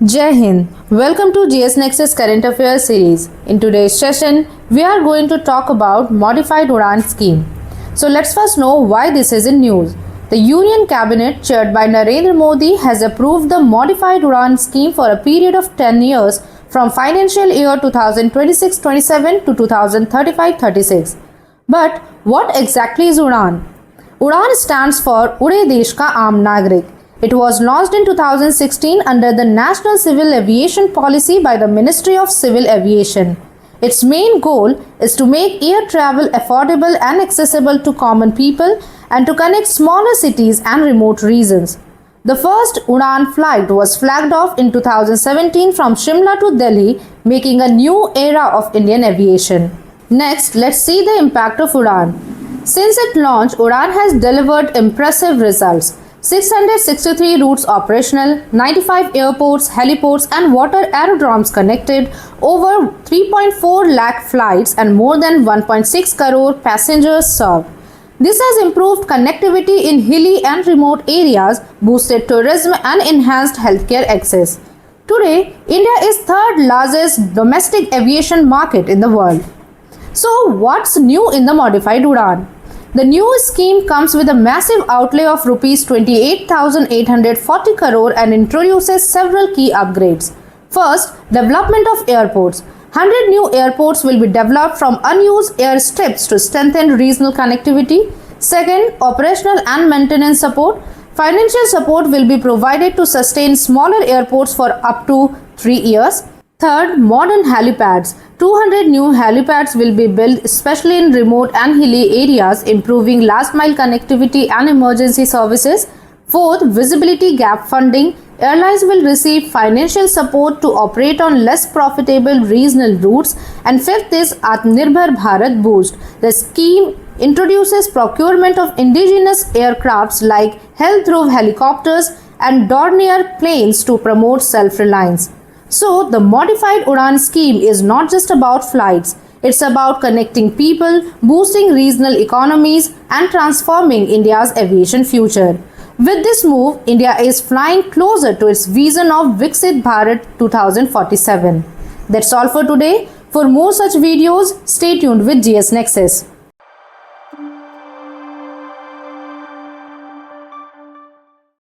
Jai Hind. Welcome to GS Nexus Current Affairs series. In today's session, we are going to talk about Modified Udan scheme. So let's first know why this is in news. The Union Cabinet, chaired by Narendra Modi, has approved the Modified Udan scheme for a period of 10 years from financial year 2026-27 to 2035-36. But what exactly is Udan? Udan stands for Ude Desh Ka Aam Nagrik. It was launched in 2016 under the National Civil Aviation Policy by the Ministry of Civil Aviation. Its main goal is to make air travel affordable and accessible to common people and to connect smaller cities and remote regions. The first Udan flight was flagged off in 2017 from Shimla to Delhi, making a new era of Indian aviation. Next, let's see the impact of Udan. Since its launch, Udan has delivered impressive results. 663 routes operational, 95 airports, heliports and water aerodromes connected, over 3.4 lakh flights and more than 1.6 crore passengers served. This has improved connectivity in hilly and remote areas, boosted tourism and enhanced healthcare access. Today, India is third largest domestic aviation market in the world. So, what's new in the Modified Udan? The new scheme comes with a massive outlay of Rs 28,840 crore and introduces several key upgrades. First, development of airports. 100 new airports will be developed from unused airstrips to strengthen regional connectivity. Second, operational and maintenance support. Financial support will be provided to sustain smaller airports for up to 3 years. Third, modern helipads. 200 new helipads will be built, especially in remote and hilly areas, improving last mile connectivity and emergency services. Fourth, visibility gap funding. Airlines will receive financial support to operate on less profitable regional routes. And fifth is Atmanirbhar Bharat Boost. The scheme introduces procurement of indigenous aircrafts like Health Dhruv helicopters and Dornier planes to promote self-reliance. So, the Modified Udan scheme is not just about flights. It's about connecting people, boosting regional economies and transforming India's aviation future. With this move, India is flying closer to its vision of Viksit Bharat 2047. That's all for today. For more such videos, stay tuned with GS Nexus.